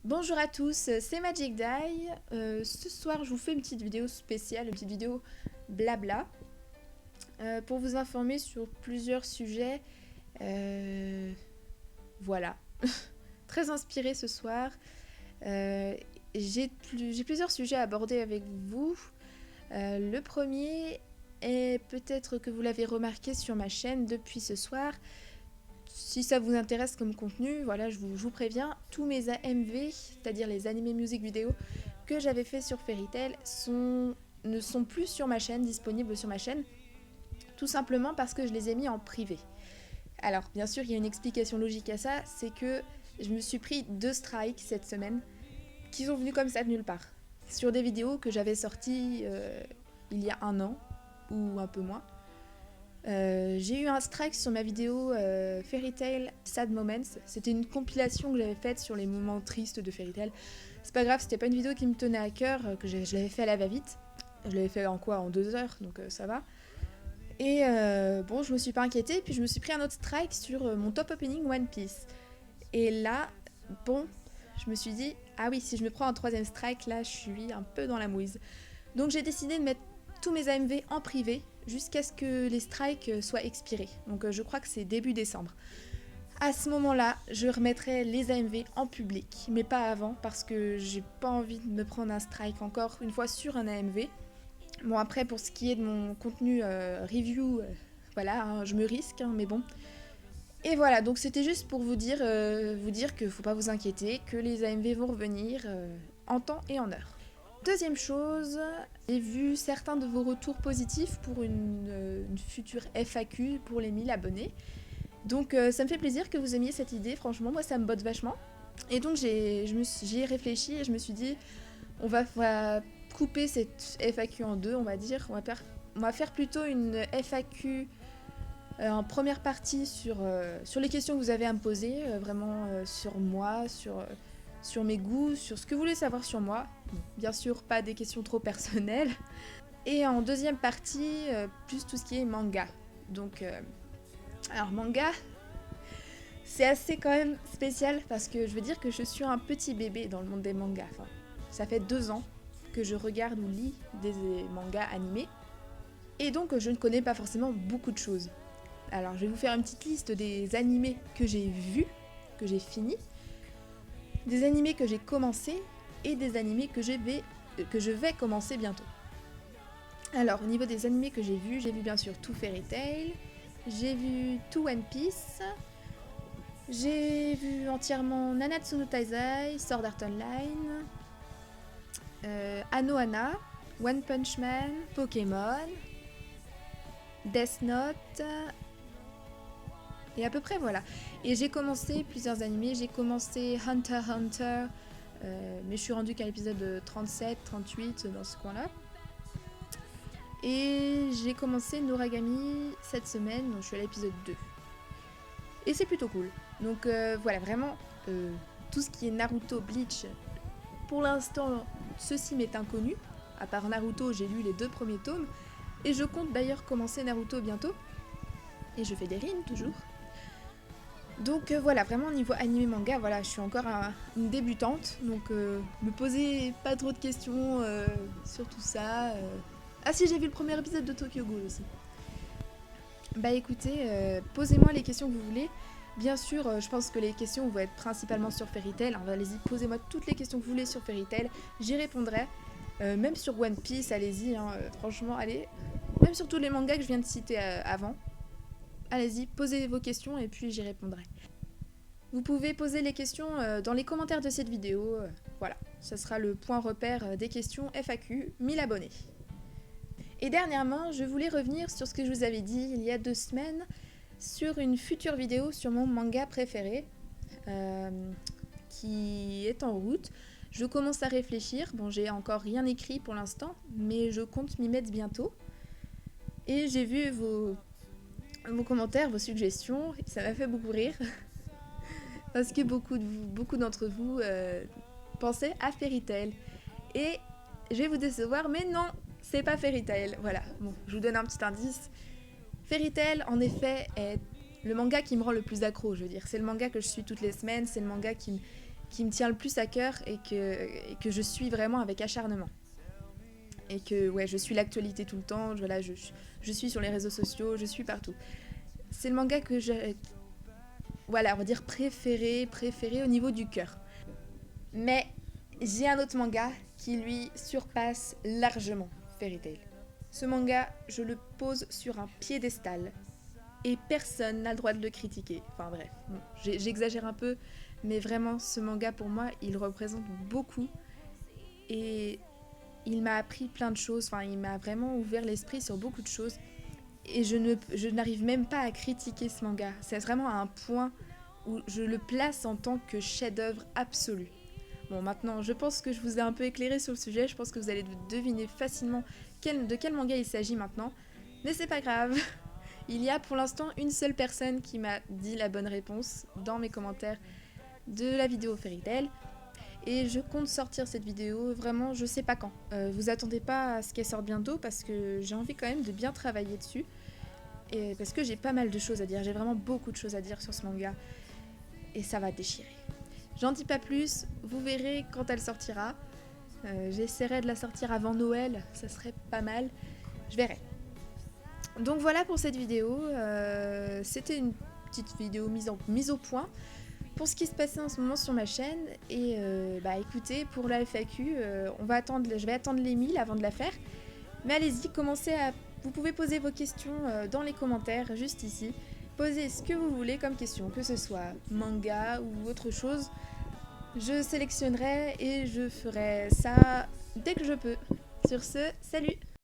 Bonjour à tous, c'est Magic Die. Ce soir, je vous fais une petite vidéo spéciale, une petite vidéo blabla, pour vous informer sur plusieurs sujets. Voilà, très inspirée ce soir. J'ai plusieurs sujets à aborder avec vous. Le premier est peut-être que vous l'avez remarqué sur ma chaîne depuis ce soir. Si ça vous intéresse comme contenu, voilà, je vous préviens, tous mes AMV, c'est-à-dire les animés music vidéo que j'avais fait sur Fairy Tail ne sont plus sur ma chaîne, disponibles sur ma chaîne, tout simplement parce que je les ai mis en privé. Alors, bien sûr, il y a une explication logique à ça, c'est que je me suis pris 2 strikes cette semaine, qui sont venus comme ça de nulle part, sur des vidéos que j'avais sorties il y a 1 an, ou un peu moins. J'ai eu un strike sur ma vidéo Fairy Tail Sad Moments. C'était une compilation que j'avais faite sur les moments tristes de Fairy Tail. C'est pas grave, c'était pas une vidéo qui me tenait à cœur, que je l'avais fait à la va-vite. Je l'avais fait en 2 heures, donc ça va. Et bon, je me suis pas inquiétée, puis je me suis pris un autre strike sur mon top opening One Piece. Et là, bon, je me suis dit, ah oui, si je me prends un 3ème strike, là, je suis un peu dans la mouise. Donc j'ai décidé de mettre tous mes AMV en privé, jusqu'à ce que les strikes soient expirés. Donc je crois que c'est début décembre. À ce moment-là, je remettrai les AMV en public, mais pas avant, parce que j'ai pas envie de me prendre un strike encore une fois sur un AMV. Bon, après, pour ce qui est de mon contenu review, voilà, hein, je me risque, hein, mais bon. Et voilà, donc c'était juste pour vous dire que faut pas vous inquiéter, que les AMV vont revenir en temps et en heure. Deuxième chose, j'ai vu certains de vos retours positifs pour une future FAQ pour les 1000 abonnés. Donc ça me fait plaisir que vous aimiez cette idée, franchement, moi ça me botte vachement. Et donc j'y ai réfléchi et je me suis dit, on va couper cette FAQ en deux, on va dire. On va faire plutôt une FAQ en première partie sur les questions que vous avez à me poser, vraiment sur moi, sur mes goûts, sur ce que vous voulez savoir sur moi. Bien sûr, pas des questions trop personnelles. Et en deuxième partie, plus tout ce qui est manga. Donc, alors manga, c'est assez quand même spécial parce que je veux dire que je suis un petit bébé dans le monde des mangas. Enfin, ça fait 2 ans que je regarde ou lis des mangas animés. Et donc, je ne connais pas forcément beaucoup de choses. Alors, je vais vous faire une petite liste des animés que j'ai vus, que j'ai finis, des animés que j'ai commencé et des animés que je vais commencer bientôt. Alors, au niveau des animés que j'ai vu bien sûr tout Fairy Tail, j'ai vu tout One Piece, j'ai vu entièrement Nanatsu no Taizai, Sword Art Online, Anohana, One Punch Man, Pokémon, Death Note, et à peu près voilà. Et j'ai commencé plusieurs animés, j'ai commencé Hunter x Hunter, mais je suis rendue qu'à l'épisode 37, 38, dans ce coin-là. Et j'ai commencé Noragami cette semaine, donc je suis à l'épisode 2. Et c'est plutôt cool. Donc voilà, vraiment, tout ce qui est Naruto, Bleach, pour l'instant, ceci m'est inconnu. À part Naruto, j'ai lu les 2 premiers tomes. Et je compte d'ailleurs commencer Naruto bientôt. Et je fais des rimes toujours. Donc voilà, vraiment niveau animé manga, voilà, je suis encore une débutante. Donc me posez pas trop de questions sur tout ça. Ah si, j'ai vu le premier épisode de Tokyo Ghoul aussi. Bah écoutez, posez-moi les questions que vous voulez. Bien sûr, je pense que les questions vont être principalement sur Fairy Tail. Alors, allez-y, posez-moi toutes les questions que vous voulez sur Fairy Tail. J'y répondrai. Même sur One Piece, allez-y, hein, franchement, allez. Même sur tous les mangas que je viens de citer avant. Allez-y, posez vos questions et puis j'y répondrai. Vous pouvez poser les questions dans les commentaires de cette vidéo. Voilà, ça sera le point repère des questions FAQ 1000 abonnés. Et dernièrement, je voulais revenir sur ce que je vous avais dit il y a 2 semaines sur une future vidéo sur mon manga préféré qui est en route. Je commence à réfléchir. Bon, j'ai encore rien écrit pour l'instant, mais je compte m'y mettre bientôt. Et j'ai vu vos commentaires, vos suggestions, et ça m'a fait beaucoup rire. Parce que beaucoup d'entre vous pensaient à Fairy Tail. Et je vais vous décevoir, mais non, c'est pas Fairy Tail. Voilà, bon, je vous donne un petit indice. Fairy Tail, en effet, est le manga qui me rend le plus accro, je veux dire. C'est le manga que je suis toutes les semaines, c'est le manga qui qui me tient le plus à cœur et que je suis vraiment avec acharnement. Et que ouais, je suis l'actualité tout le temps, voilà, je suis sur les réseaux sociaux, je suis partout. C'est le manga que voilà, on va dire préféré au niveau du cœur. Mais j'ai un autre manga qui lui surpasse largement Fairy Tail. Ce manga, je le pose sur un piédestal et personne n'a le droit de le critiquer. Enfin bref, bon, j'exagère un peu, mais vraiment ce manga pour moi, il représente beaucoup et il m'a appris plein de choses, enfin il m'a vraiment ouvert l'esprit sur beaucoup de choses et je n'arrive même pas à critiquer ce manga. C'est vraiment à un point où je le place en tant que chef-d'œuvre absolu. Bon, maintenant, je pense que je vous ai un peu éclairé sur le sujet, je pense que vous allez deviner facilement de quel manga il s'agit maintenant, mais c'est pas grave. Il y a pour l'instant une seule personne qui m'a dit la bonne réponse dans mes commentaires de la vidéo Fairy Tail. Et je compte sortir cette vidéo, vraiment je sais pas quand. Vous attendez pas à ce qu'elle sorte bientôt parce que j'ai envie quand même de bien travailler dessus. Et parce que j'ai pas mal de choses à dire, j'ai vraiment beaucoup de choses à dire sur ce manga. Et ça va déchirer. J'en dis pas plus, vous verrez quand elle sortira. J'essaierai de la sortir avant Noël, ça serait pas mal. Je verrai. Donc voilà pour cette vidéo. C'était une petite vidéo mise au point pour ce qui se passait en ce moment sur ma chaîne. Et écoutez, pour la FAQ, je vais attendre les 1000 avant de la faire. Mais allez-y, vous pouvez poser vos questions dans les commentaires, juste ici. Posez ce que vous voulez comme question, que ce soit manga ou autre chose. Je sélectionnerai et je ferai ça dès que je peux. Sur ce, salut!